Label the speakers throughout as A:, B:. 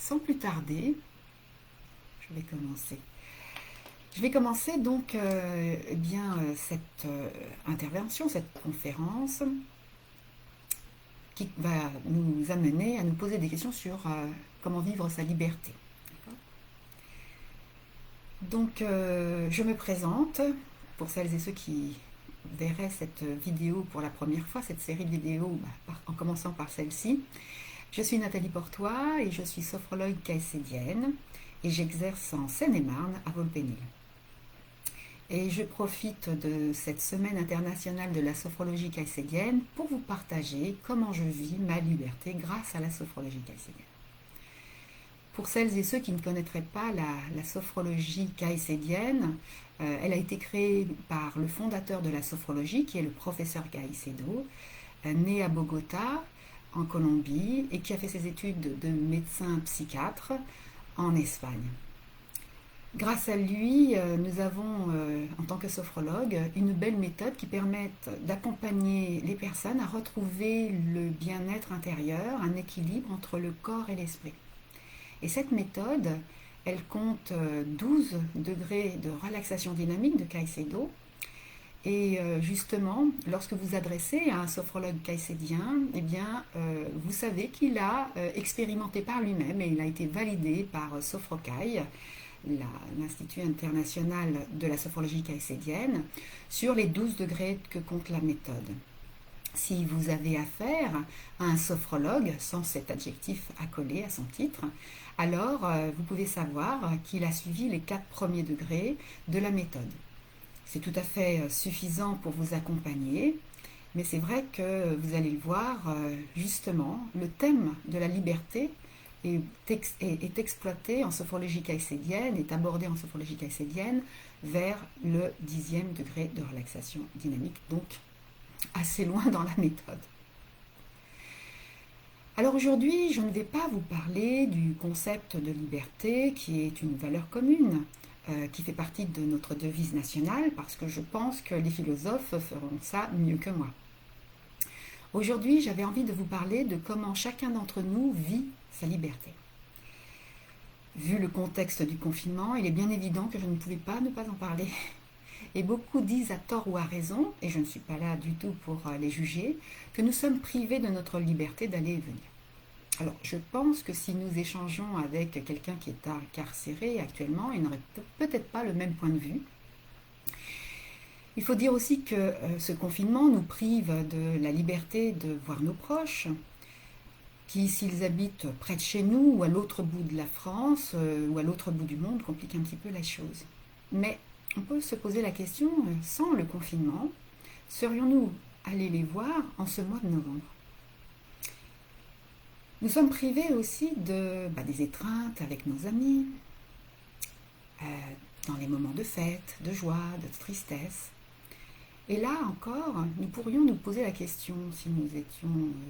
A: sans plus tarder, je vais commencer. Je vais commencer donc cette intervention, cette conférence qui va nous amener à nous poser des questions sur comment vivre sa liberté. Donc je me présente pour celles et ceux qui verraient cette vidéo pour la première fois, cette série de vidéos, en commençant par celle-ci. Je suis Nathalie Portois et je suis sophrologue caïcédienne et j'exerce en Seine-et-Marne à Volpénil. Et je profite de cette semaine internationale de la sophrologie caïcédienne pour vous partager comment je vis ma liberté grâce à la sophrologie caïcédienne. Pour celles et ceux qui ne connaîtraient pas la sophrologie caïcédienne, elle a été créée par le fondateur de la sophrologie, qui est le professeur Caicedo, né à Bogota, en Colombie, et qui a fait ses études de médecin psychiatre en Espagne. Grâce à lui, nous avons, en tant que sophrologue, une belle méthode qui permet d'accompagner les personnes à retrouver le bien-être intérieur, un équilibre entre le corps et l'esprit. Et cette méthode, elle compte 12 degrés de relaxation dynamique de Caicedo. Et justement, lorsque vous adressez à un sophrologue caïcédien, eh bien, vous savez qu'il a expérimenté par lui-même et il a été validé par Sophrocaï, l'Institut international de la sophrologie caïcédienne, sur les 12 degrés que compte la méthode. Si vous avez affaire à un sophrologue, sans cet adjectif accolé à son titre, alors vous pouvez savoir qu'il a suivi les 4 premiers degrés de la méthode. C'est tout à fait suffisant pour vous accompagner, mais c'est vrai que vous allez le voir, justement, le thème de la liberté est exploité en sophrologie caïcédienne, est abordé en sophrologie caïcédienne vers le 10e degré de relaxation dynamique, donc assez loin dans la méthode. Alors aujourd'hui, je ne vais pas vous parler du concept de liberté qui est une valeur commune, qui fait partie de notre devise nationale, parce que je pense que les philosophes feront ça mieux que moi. Aujourd'hui, j'avais envie de vous parler de comment chacun d'entre nous vit sa liberté. Vu le contexte du confinement, il est bien évident que je ne pouvais pas ne pas en parler. Et beaucoup disent à tort ou à raison, et je ne suis pas là du tout pour les juger, que nous sommes privés de notre liberté d'aller et venir. Alors, je pense que si nous échangeons avec quelqu'un qui est incarcéré actuellement, il n'aurait peut-être pas le même point de vue. Il faut dire aussi que ce confinement nous prive de la liberté de voir nos proches, qui, s'ils habitent près de chez nous ou à l'autre bout de la France ou à l'autre bout du monde, compliquent un petit peu la chose. Mais on peut se poser la question, sans le confinement, serions-nous allés les voir en ce mois de novembre ? Nous sommes privés aussi des étreintes avec nos amis, dans les moments de fête, de joie, de tristesse. Et là encore, nous pourrions nous poser la question, si nous étions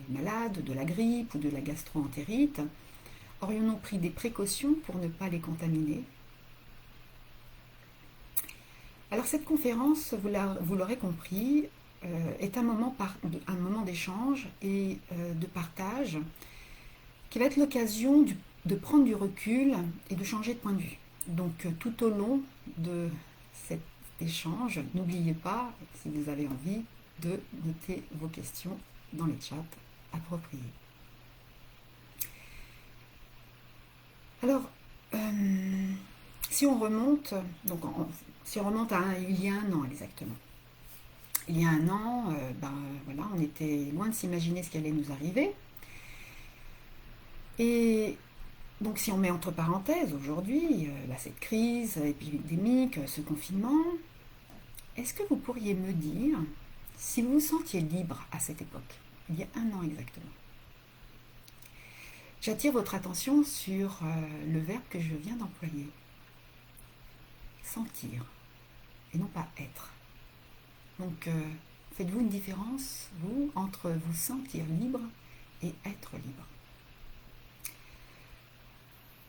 A: malades de la grippe ou de la gastro-entérite, aurions-nous pris des précautions pour ne pas les contaminer ? Alors cette conférence, vous l'aurez compris, est un moment d'échange et de partage qui va être l'occasion de prendre du recul et de changer de point de vue. Donc tout au long de cet échange, n'oubliez pas, si vous avez envie, de noter vos questions dans les chats appropriés. Alors, si on remonte, il y a un an exactement. Il y a un an, on était loin de s'imaginer ce qui allait nous arriver. Et donc si on met entre parenthèses aujourd'hui cette crise épidémique, ce confinement, est-ce que vous pourriez me dire si vous vous sentiez libre à cette époque, il y a un an exactement ? J'attire votre attention sur le verbe que je viens d'employer. Sentir, et non pas être. Donc faites-vous une différence, vous, entre vous sentir libre et être libre ?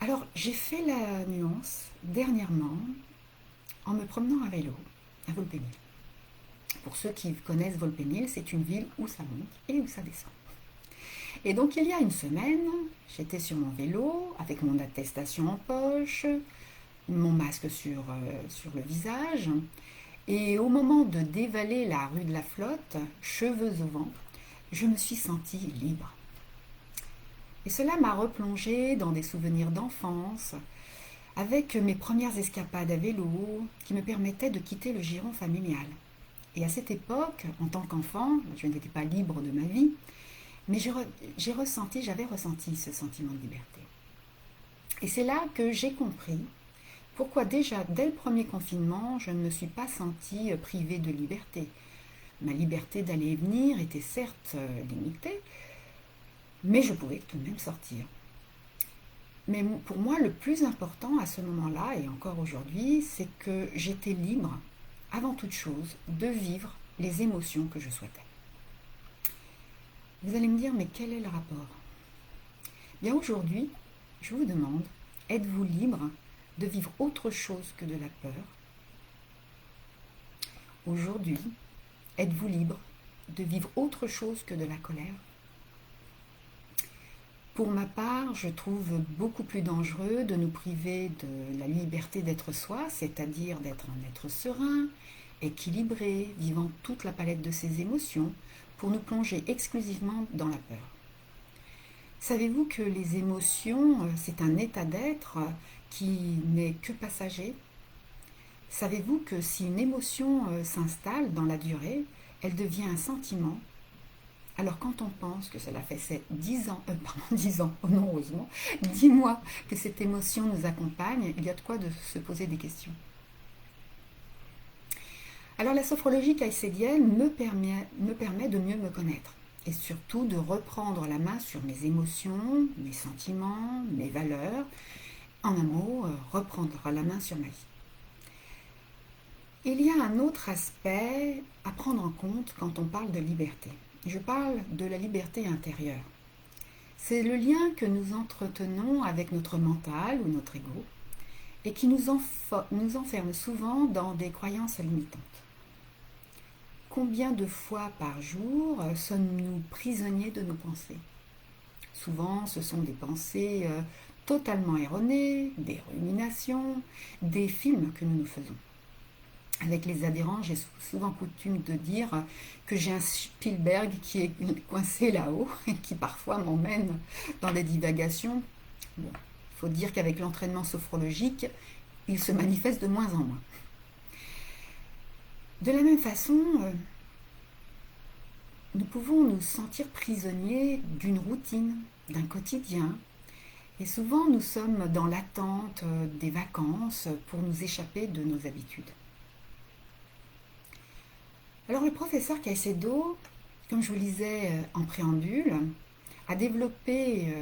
A: Alors, j'ai fait la nuance dernièrement en me promenant à vélo à Volpénil. Pour ceux qui connaissent Volpénil, c'est une ville où ça monte et où ça descend. Et donc il y a une semaine, j'étais sur mon vélo avec mon attestation en poche, mon masque sur le visage, et au moment de dévaler la rue de la Flotte, cheveux au vent, je me suis sentie libre. Et cela m'a replongée dans des souvenirs d'enfance, avec mes premières escapades à vélo qui me permettaient de quitter le giron familial. Et à cette époque, en tant qu'enfant, je n'étais pas libre de ma vie, mais j'avais ressenti ce sentiment de liberté. Et c'est là que j'ai compris pourquoi déjà, dès le premier confinement, je ne me suis pas sentie privée de liberté. Ma liberté d'aller et venir était certes limitée, mais je pouvais tout de même sortir. Mais pour moi, le plus important à ce moment-là, et encore aujourd'hui, c'est que j'étais libre, avant toute chose, de vivre les émotions que je souhaitais. Vous allez me dire, mais quel est le rapport? Bien aujourd'hui, je vous demande, êtes-vous libre de vivre autre chose que de la peur? Aujourd'hui, êtes-vous libre de vivre autre chose que de la colère? Pour ma part, je trouve beaucoup plus dangereux de nous priver de la liberté d'être soi, c'est-à-dire d'être un être serein, équilibré, vivant toute la palette de ses émotions, pour nous plonger exclusivement dans la peur. Savez-vous que les émotions, c'est un état d'être qui n'est que passager? Savez-vous que si une émotion s'installe dans la durée, elle devient un sentiment? Alors quand on pense que cela fait 10 ans, 10 ans, oh non, heureusement, 10 mois que cette émotion nous accompagne, il y a de quoi de se poser des questions. Alors la sophrologie caïcédienne me permet de mieux me connaître et surtout de reprendre la main sur mes émotions, mes sentiments, mes valeurs. En un mot, reprendre la main sur ma vie. Il y a un autre aspect à prendre en compte quand on parle de liberté. Je parle de la liberté intérieure. C'est le lien que nous entretenons avec notre mental ou notre ego et qui nous enferme souvent dans des croyances limitantes. Combien de fois par jour sommes-nous prisonniers de nos pensées? Souvent, ce sont des pensées totalement erronées, des ruminations, des films que nous nous faisons. Avec les adhérents, j'ai souvent coutume de dire que j'ai un Spielberg qui est coincé là-haut et qui parfois m'emmène dans des divagations. Bon, il faut dire qu'avec l'entraînement sophrologique, il se manifeste de moins en moins. De la même façon, nous pouvons nous sentir prisonniers d'une routine, d'un quotidien. Et souvent, nous sommes dans l'attente des vacances pour nous échapper de nos habitudes. Alors le professeur Caicedo, comme je vous le disais en préambule, a développé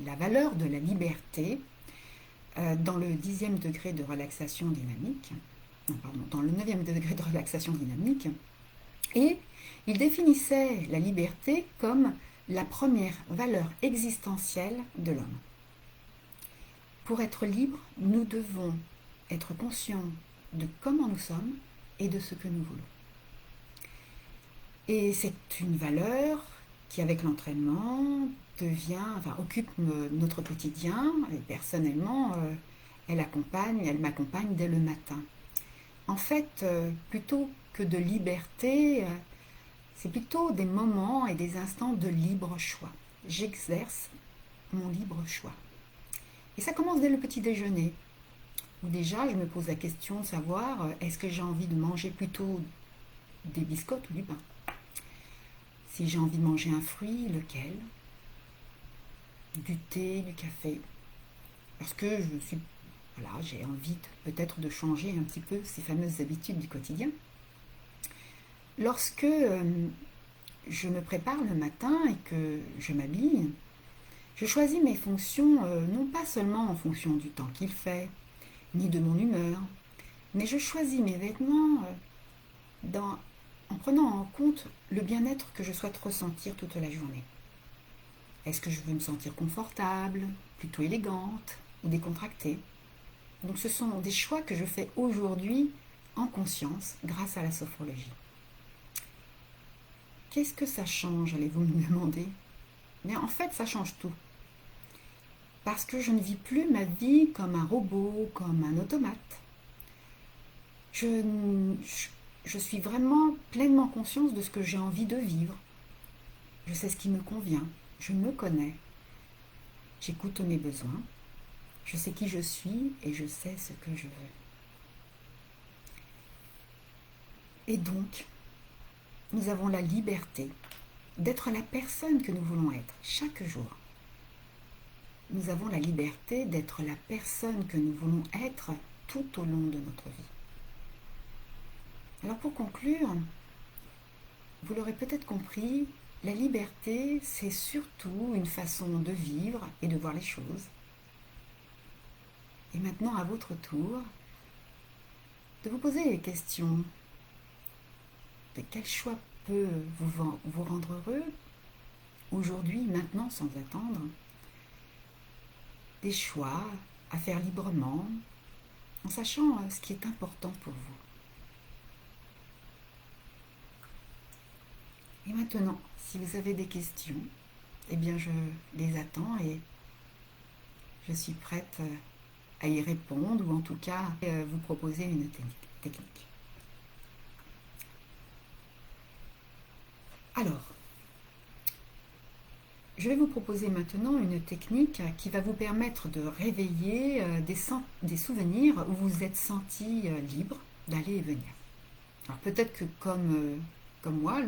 A: la valeur de la liberté dans le 10e degré de relaxation dynamique, dans le 9e degré de relaxation dynamique, et il définissait la liberté comme la première valeur existentielle de l'homme. Pour être libre, nous devons être conscients de comment nous sommes et de ce que nous voulons. Et c'est une valeur qui, avec l'entraînement, occupe notre quotidien. Et personnellement, elle m'accompagne dès le matin. En fait, plutôt que de liberté, c'est plutôt des moments et des instants de libre choix. J'exerce mon libre choix. Et ça commence dès le petit déjeuner, où déjà je me pose la question de savoir est-ce que j'ai envie de manger plutôt des biscottes ou du pain? Si j'ai envie de manger un fruit, lequel? Du thé, du café? Parce que j'ai envie peut-être de changer un petit peu ces fameuses habitudes du quotidien. Lorsque je me prépare le matin et que je m'habille, je choisis mes fonctions non pas seulement en fonction du temps qu'il fait, ni de mon humeur, mais je choisis mes vêtements en prenant en compte le bien-être que je souhaite ressentir toute la journée. Est-ce que je veux me sentir confortable, plutôt élégante ou décontractée? Donc ce sont des choix que je fais aujourd'hui en conscience grâce à la sophrologie. Qu'est-ce que ça change, allez-vous me demander? Mais en fait, ça change tout. Parce que je ne vis plus ma vie comme un robot, comme un automate. Je suis vraiment pleinement consciente de ce que j'ai envie de vivre. Je sais ce qui me convient. Je me connais. J'écoute mes besoins. Je sais qui je suis et je sais ce que je veux. Et donc, nous avons la liberté d'être la personne que nous voulons être chaque jour. Nous avons la liberté d'être la personne que nous voulons être tout au long de notre vie. Alors pour conclure, vous l'aurez peut-être compris, la liberté, c'est surtout une façon de vivre et de voir les choses. Et maintenant, à votre tour, de vous poser les questions. De quel choix peut vous rendre heureux, aujourd'hui, maintenant, sans attendre? Des choix à faire librement, en sachant ce qui est important pour vous. Et maintenant, si vous avez des questions, eh bien je les attends et je suis prête à y répondre ou en tout cas vous proposer une technique. Alors, je vais vous proposer maintenant une technique qui va vous permettre de réveiller des souvenirs où vous vous êtes senti libre d'aller et venir. Alors peut-être que comme moi,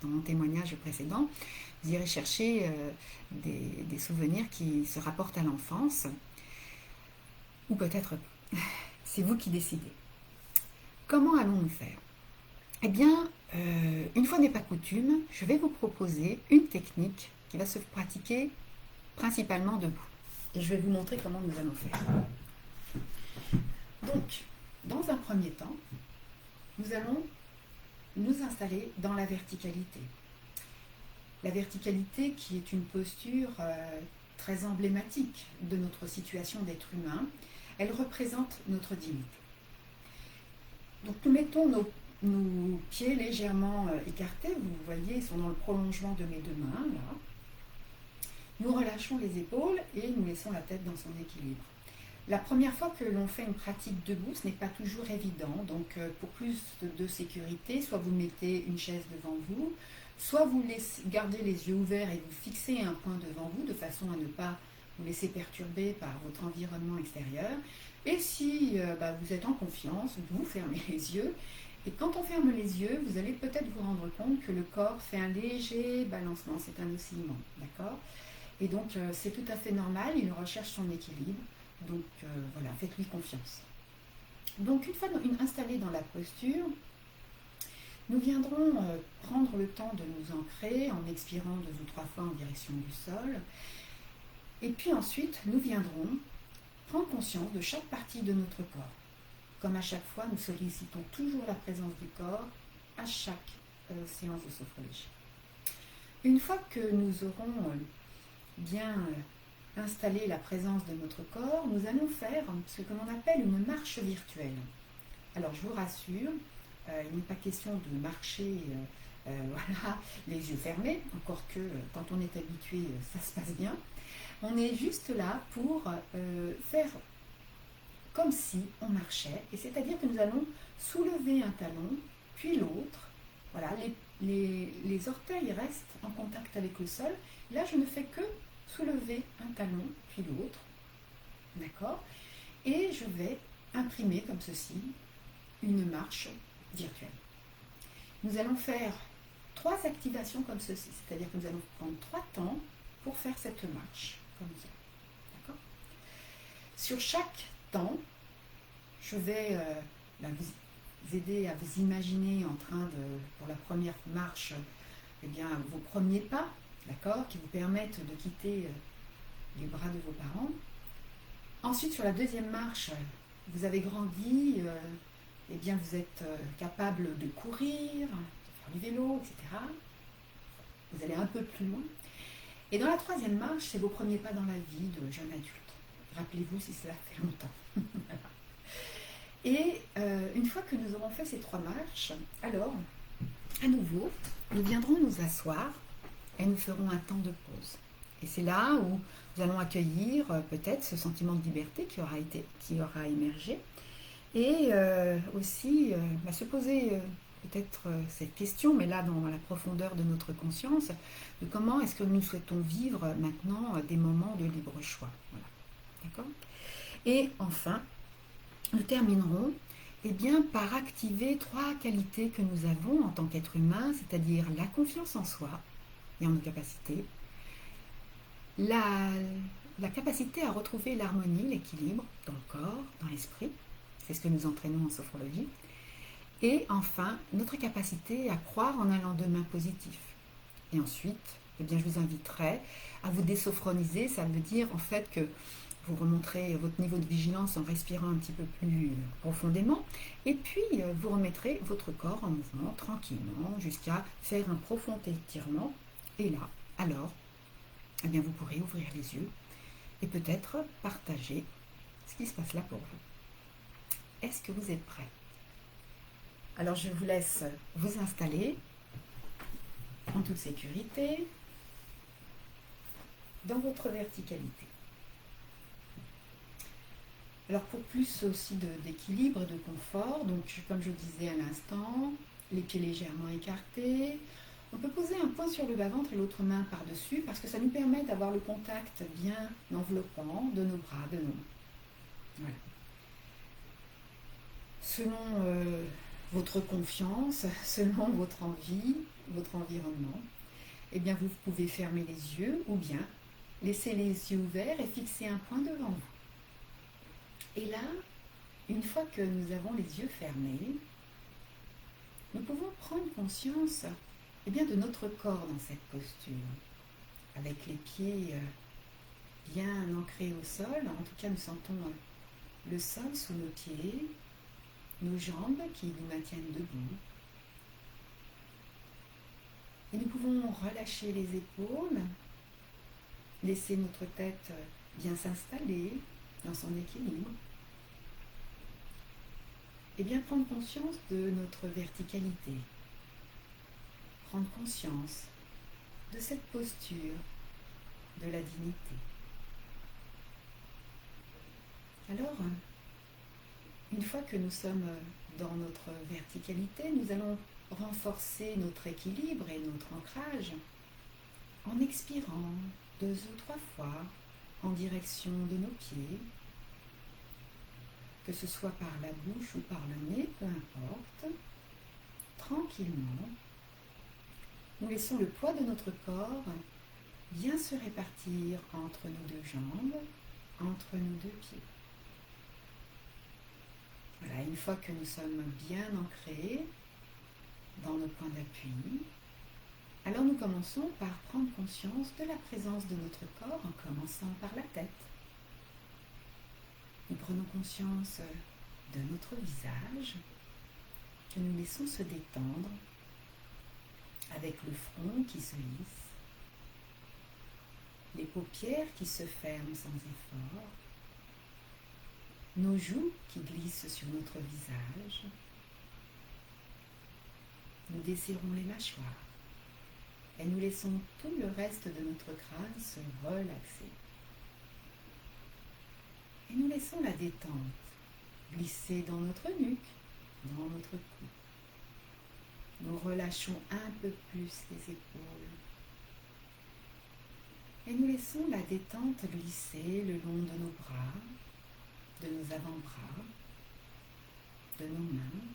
A: dans mon témoignage précédent, vous irez chercher des souvenirs qui se rapportent à l'enfance, ou peut-être c'est vous qui décidez. Comment allons-nous faire? Eh bien, une fois n'est pas coutume, je vais vous proposer une technique qui va se pratiquer principalement debout. Et je vais vous montrer comment nous allons faire. Donc, dans un premier temps, nous allons nous installer dans la verticalité. La verticalité qui est une posture très emblématique de notre situation d'être humain. Elle représente notre dignité. Donc nous mettons nos pieds légèrement écartés, vous voyez, ils sont dans le prolongement de mes deux mains, là. Nous relâchons les épaules et nous laissons la tête dans son équilibre. La première fois que l'on fait une pratique debout, ce n'est pas toujours évident. Donc pour plus de sécurité, soit vous mettez une chaise devant vous, soit vous gardez les yeux ouverts et vous fixez un point devant vous de façon à ne pas vous laisser perturber par votre environnement extérieur. Et si vous êtes en confiance, vous fermez les yeux. Et quand on ferme les yeux, vous allez peut-être vous rendre compte que le corps fait un léger balancement, c'est un oscillement, d'accord? Et donc c'est tout à fait normal, il recherche son équilibre. Donc voilà, faites-lui confiance. Donc une fois installés dans la posture, nous viendrons prendre le temps de nous ancrer en expirant 2 ou 3 fois en direction du sol. Et puis ensuite, nous viendrons prendre conscience de chaque partie de notre corps. Comme à chaque fois, nous sollicitons toujours la présence du corps à chaque séance de sophrologie. Une fois que nous aurons bien installé la présence de notre corps, nous allons faire ce que l'on appelle une marche virtuelle. Alors je vous rassure, il n'est pas question de marcher voilà, les yeux fermés, encore que quand on est habitué, ça se passe bien. On est juste là pour faire comme si on marchait, et c'est-à-dire que nous allons soulever un talon, puis l'autre. Voilà, les orteils restent en contact avec le sol. Là, je ne fais que soulever un talon, puis l'autre. D'accord? Et je vais imprimer comme ceci une marche virtuelle. Nous allons faire 3 activations comme ceci, c'est-à-dire que nous allons prendre 3 temps pour faire cette marche, comme ça. D'accord? Sur chaque temps, je vais vous aider à vous imaginer en train de, pour la première marche, eh bien, vos premiers pas, d'accord, qui vous permettent de quitter les bras de vos parents. Ensuite, sur la deuxième marche, vous avez grandi, eh bien, vous êtes capable de courir, de faire du vélo, etc. Vous allez un peu plus loin. Et dans la troisième marche, c'est vos premiers pas dans la vie de jeune adulte. Rappelez-vous si cela fait longtemps. Et une fois que nous aurons fait ces 3 marches, alors, à nouveau, nous viendrons nous asseoir et nous ferons un temps de pause. Et c'est là où nous allons accueillir peut-être ce sentiment de liberté qui aura émergé et aussi se poser peut-être cette question, mais là dans la profondeur de notre conscience, de comment est-ce que nous souhaitons vivre maintenant des moments de libre choix. Voilà. D'accord ? Et enfin, nous terminerons par activer 3 qualités que nous avons en tant qu'être humain, c'est-à-dire la confiance en soi et en nos capacités, la capacité à retrouver l'harmonie, l'équilibre dans le corps, dans l'esprit, c'est ce que nous entraînons en sophrologie, et enfin notre capacité à croire en un lendemain positif. Et ensuite, je vous inviterai à vous désophroniser, ça veut dire en fait que vous remonterez votre niveau de vigilance en respirant un petit peu plus profondément, et puis vous remettrez votre corps en mouvement tranquillement jusqu'à faire un profond étirement, et là, alors, vous pourrez ouvrir les yeux et peut-être partager ce qui se passe là pour vous. Est-ce que vous êtes prêts ? Alors je vous laisse vous installer en toute sécurité dans votre verticalité. Alors pour plus aussi d'équilibre et de confort, donc comme je disais à l'instant, les pieds légèrement écartés, on peut poser un poing sur le bas-ventre et l'autre main par-dessus parce que ça nous permet d'avoir le contact bien enveloppant de nos bras, de nos mains. Voilà. Selon votre confiance, selon votre envie, votre environnement, vous pouvez fermer les yeux ou bien laisser les yeux ouverts et fixer un point devant vous. Et là, une fois que nous avons les yeux fermés, nous pouvons prendre conscience de notre corps dans cette posture, avec les pieds bien ancrés au sol. En tout cas, nous sentons le sol sous nos pieds, nos jambes qui nous maintiennent debout. Et nous pouvons relâcher les épaules, laisser notre tête bien s'installer dans son équilibre. Et bien prendre conscience de notre verticalité. Prendre conscience de cette posture de la dignité. Alors, une fois que nous sommes dans notre verticalité, nous allons renforcer notre équilibre et notre ancrage en expirant 2 ou 3 fois en direction de nos pieds, que ce soit par la bouche ou par le nez, peu importe, tranquillement. Nous laissons le poids de notre corps bien se répartir entre nos 2 jambes, entre nos 2 pieds. Voilà, une fois que nous sommes bien ancrés dans nos points d'appui, alors nous commençons par prendre conscience de la présence de notre corps en commençant par la tête. Nous prenons conscience de notre visage que nous laissons se détendre avec le front qui se lisse, les paupières qui se ferment sans effort, nos joues qui glissent sur notre visage. Nous desserrons les mâchoires et nous laissons tout le reste de notre crâne se relaxer. Et nous laissons la détente glisser dans notre nuque, dans notre cou. Nous relâchons un peu plus les épaules. Et nous laissons la détente glisser le long de nos bras, de nos avant-bras, de nos mains,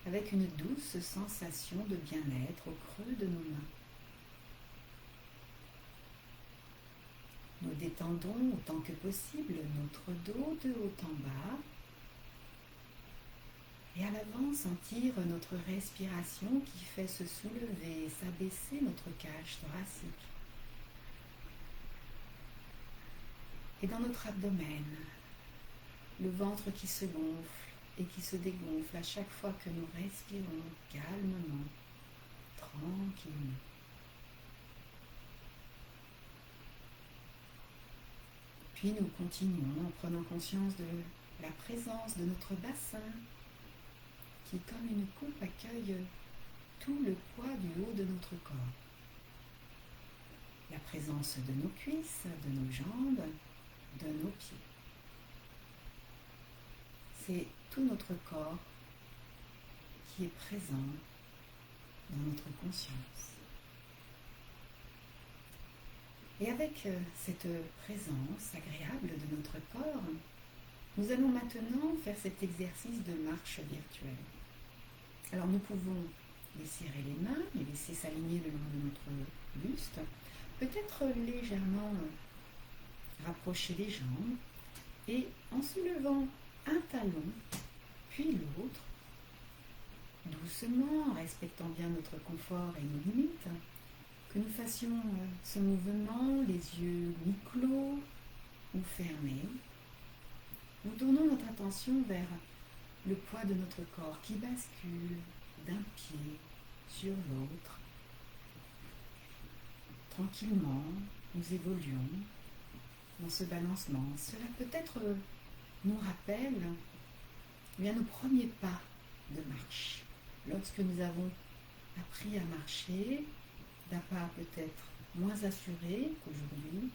A: avec une douce sensation de bien-être au creux de nos mains. Nous détendons autant que possible notre dos de haut en bas et à l'avant sentir notre respiration qui fait se soulever et s'abaisser notre cage thoracique. Et dans notre abdomen, le ventre qui se gonfle et qui se dégonfle à chaque fois que nous respirons calmement, tranquillement. Puis nous continuons en prenant conscience de la présence de notre bassin qui, comme une coupe, accueille tout le poids du haut de notre corps. la présence de nos cuisses, de nos jambes, de nos pieds. C'est tout notre corps qui est présent dans notre conscience. Et avec cette présence agréable de notre corps, nous allons maintenant faire cet exercice de marche virtuelle. Alors nous pouvons les serrer les mains, les laisser s'aligner le long de notre buste, peut-être légèrement rapprocher les jambes et en soulevant un talon, puis l'autre, doucement, en respectant bien notre confort et nos limites, que nous fassions ce mouvement, les yeux mi-clos ou fermés. Nous tournons notre attention vers le poids de notre corps qui bascule d'un pied sur l'autre. Tranquillement, nous évoluons dans ce balancement. Cela peut-être nous rappelle bien nos premiers pas de marche. Lorsque nous avons appris à marcher, d'un pas peut-être moins assuré qu'aujourd'hui,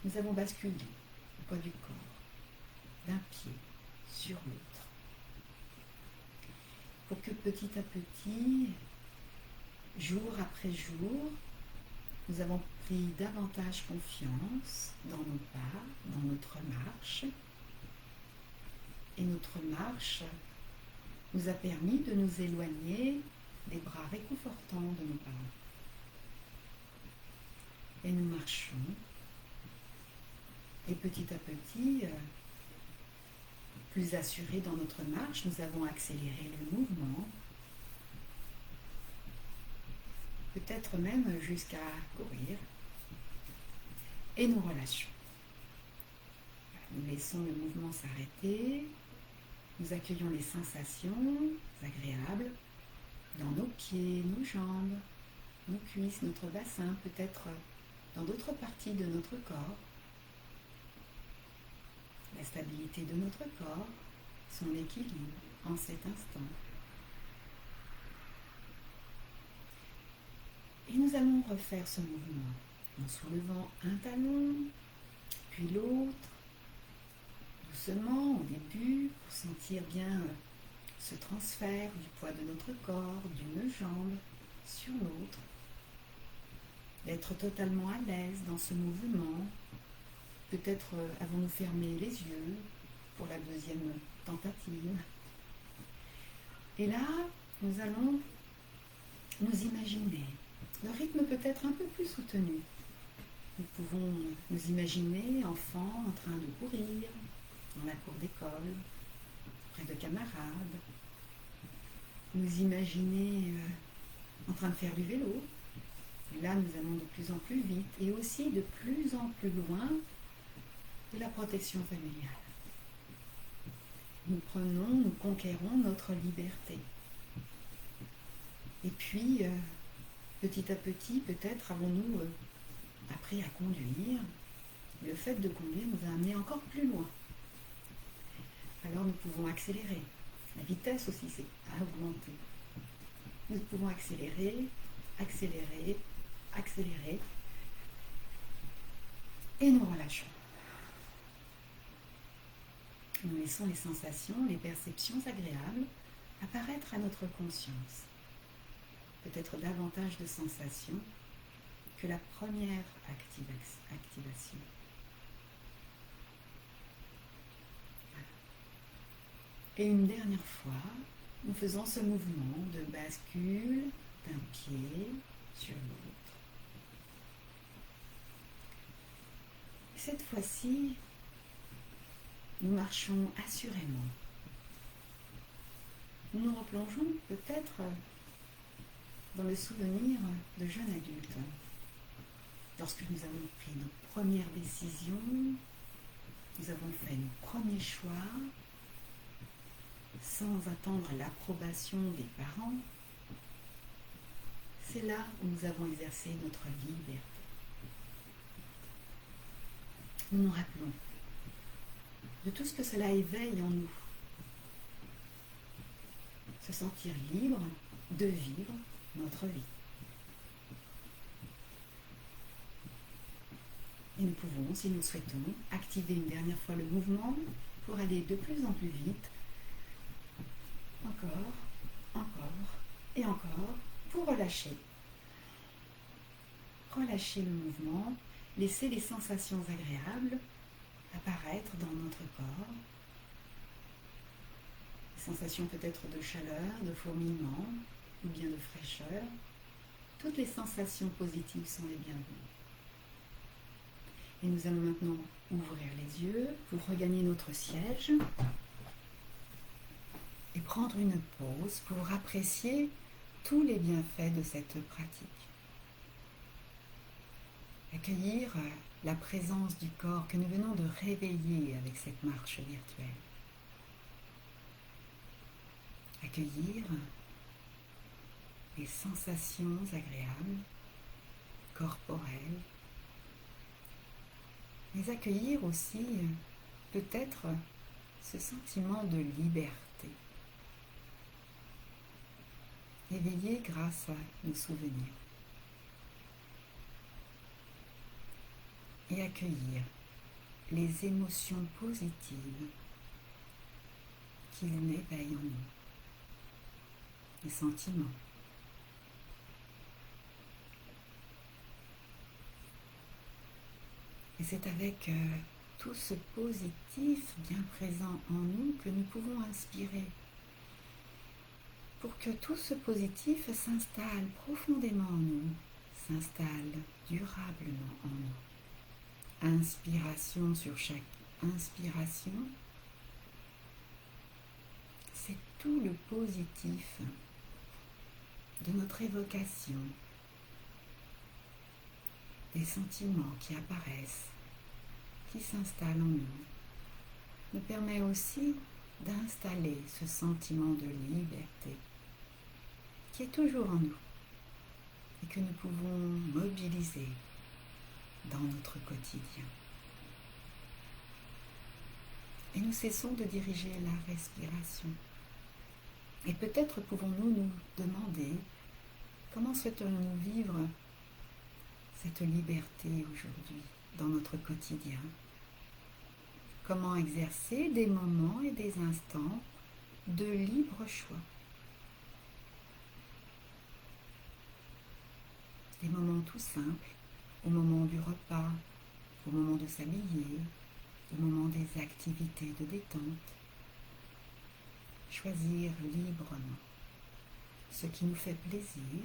A: nous avons basculé le poids du corps d'un pied sur l'autre. Pour que petit à petit, jour après jour, nous avons pris davantage confiance dans nos pas, dans notre marche. Et notre marche nous a permis de nous éloigner des bras réconfortants de nos parents. Et nous marchons. Et petit à petit, plus assurés dans notre marche, nous avons accéléré le mouvement. Peut-être même jusqu'à courir. Et nous relâchons. Nous laissons le mouvement s'arrêter. Nous accueillons les sensations agréables dans nos pieds, nos jambes, nos cuisses, notre bassin, peut-être dans d'autres parties de notre corps. La stabilité de notre corps, son équilibre en cet instant. Et nous allons refaire ce mouvement en soulevant un talon, puis l'autre, doucement au début, pour sentir bien ce transfert du poids de notre corps, d'une jambe sur l'autre, d'être totalement à l'aise dans ce mouvement. Peut-être avons-nous fermé les yeux pour la deuxième tentative. Et là, nous allons nous imaginer le rythme peut être un peu plus soutenu. Nous pouvons nous imaginer enfants en train de courir dans la cour d'école, près de camarades. Nous imaginer en train de faire du vélo. Et là, nous allons de plus en plus vite et aussi de plus en plus loin de la protection familiale. Nous conquérons notre liberté. Et puis, petit à petit, peut-être avons-nous appris à conduire. Le fait de conduire nous a amené encore plus loin. Alors nous pouvons accélérer. La vitesse aussi, c'est à augmenter. Nous pouvons accélérer, accélérer, accélérer. Et nous relâchons. Nous laissons les sensations, les perceptions agréables apparaître à notre conscience. Peut-être davantage de sensations que la première activation. Voilà. Et une dernière fois, nous faisons ce mouvement de bascule d'un pied sur l'autre. Cette fois-ci, nous marchons assurément. Nous nous replongeons peut-être dans le souvenir de jeunes adultes. Lorsque nous avons pris nos premières décisions, nous avons fait nos premiers choix, sans attendre l'approbation des parents, c'est là où nous avons exercé notre liberté. Nous nous rappelons de tout ce que cela éveille en nous. Se sentir libre de vivre notre vie. Et nous pouvons, si nous le souhaitons, activer une dernière fois le mouvement pour aller de plus en plus vite. Encore, encore et encore pour relâcher. Relâcher le mouvement, laisser les sensations agréables apparaître dans notre corps. Des sensations peut-être de chaleur, de fourmillement ou bien de fraîcheur. Toutes les sensations positives sont les bienvenues. Et nous allons maintenant ouvrir les yeux pour regagner notre siège et prendre une pause pour apprécier tous les bienfaits de cette pratique. Accueillir la présence du corps que nous venons de réveiller avec cette marche virtuelle. Accueillir les sensations agréables, corporelles, mais accueillir aussi peut-être ce sentiment de liberté, éveillé grâce à nos souvenirs, et accueillir les émotions positives qu'ils éveillent en nous, les sentiments. Et c'est avec tout ce positif bien présent en nous que nous pouvons inspirer pour que tout ce positif s'installe profondément en nous, s'installe durablement en nous. Inspiration sur chaque inspiration, c'est tout le positif de notre évocation, des sentiments qui apparaissent, qui s'installent en nous, nous permet aussi d'installer ce sentiment de liberté qui est toujours en nous et que nous pouvons mobiliser dans notre quotidien. Et nous cessons de diriger la respiration. Et peut-être pouvons-nous nous demander comment souhaitons-nous vivre cette liberté aujourd'hui dans notre quotidien. Comment exercer des moments et des instants de libre choix. Des moments tout simples, au moment du repas, au moment de s'habiller, au moment des activités de détente. Choisir librement ce qui nous fait plaisir,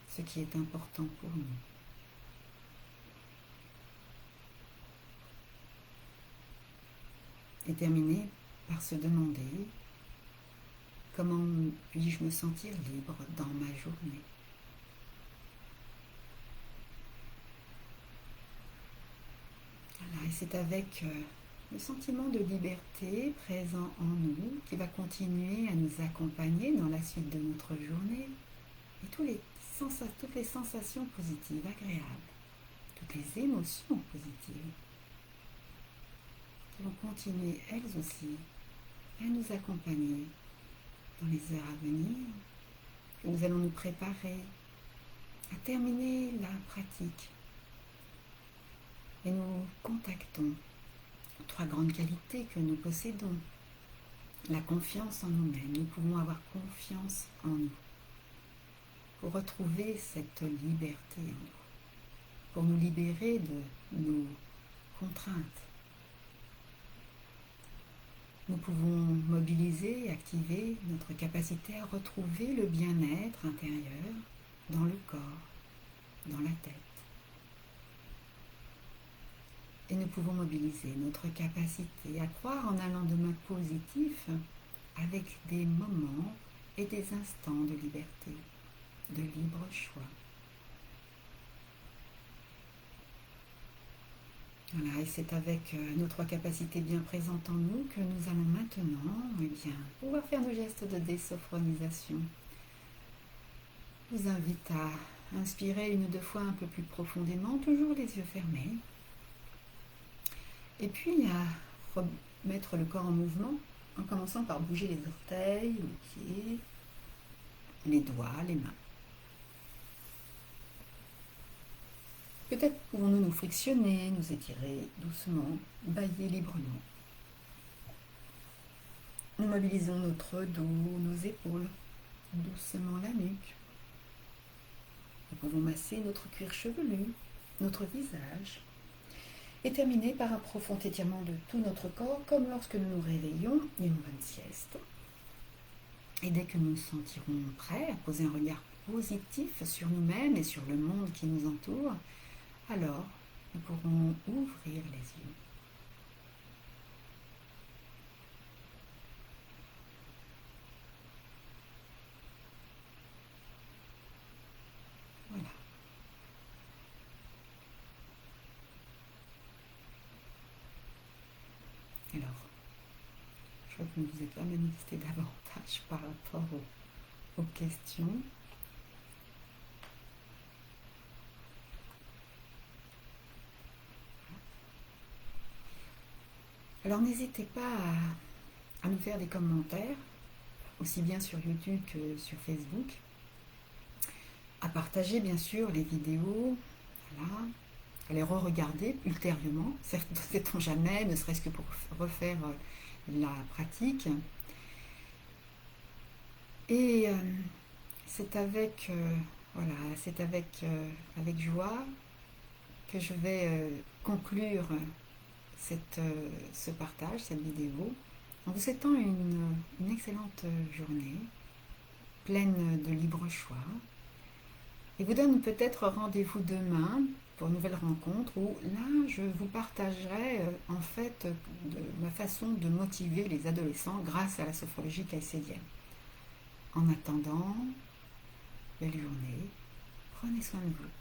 A: ce qui est important pour nous. Et terminer par se demander comment puis-je me sentir libre dans ma journée. Voilà, et c'est avec le sentiment de liberté présent en nous qui va continuer à nous accompagner dans la suite de notre journée et toutes les sensations positives, agréables, toutes les émotions positives qui vont continuer elles aussi à nous accompagner dans les heures à venir. Nous allons nous préparer à terminer la pratique et nous contactons 3 grandes qualités que nous possédons. La confiance en nous-mêmes, nous pouvons avoir confiance en nous pour retrouver cette liberté en nous, pour nous libérer de nos contraintes. Nous pouvons mobiliser et activer notre capacité à retrouver le bien-être intérieur dans le corps, dans la tête. Et nous pouvons mobiliser notre capacité à croire en un lendemain positif avec des moments et des instants de liberté, de libre choix. Voilà, et c'est avec nos 3 capacités bien présentes en nous que nous allons maintenant pouvoir faire nos gestes de désophronisation. Je vous invite à inspirer 1 ou 2 fois un peu plus profondément, toujours les yeux fermés. Et puis à remettre le corps en mouvement en commençant par bouger les orteils, les pieds, les doigts, les mains. Peut-être pouvons-nous nous frictionner, nous étirer doucement, bâiller librement. Nous mobilisons notre dos, nos épaules, doucement la nuque. Nous pouvons masser notre cuir chevelu, notre visage, et terminer par un profond étirement de tout notre corps, comme lorsque nous nous réveillons d'une bonne sieste. Et dès que nous nous sentirons prêts à poser un regard positif sur nous-mêmes et sur le monde qui nous entoure, alors nous pourrons ouvrir les yeux. Voilà. Alors, je crois que vous ne vous êtes pas manifesté davantage par rapport aux questions. Alors n'hésitez pas à nous faire des commentaires, aussi bien sur YouTube que sur Facebook, à partager bien sûr les vidéos, voilà, à les re-regarder ultérieurement, sait-on jamais, ne serait-ce que pour refaire la pratique. Et c'est avec, voilà, avec joie que je vais conclure ce partage, cette vidéo, en vous souhaitant une excellente journée, pleine de libre choix, et vous donne peut-être rendez-vous demain pour une nouvelle rencontre où là je vous partagerai en fait ma façon de motiver les adolescents grâce à la sophrologie caïcédienne. En attendant, belle journée, prenez soin de vous.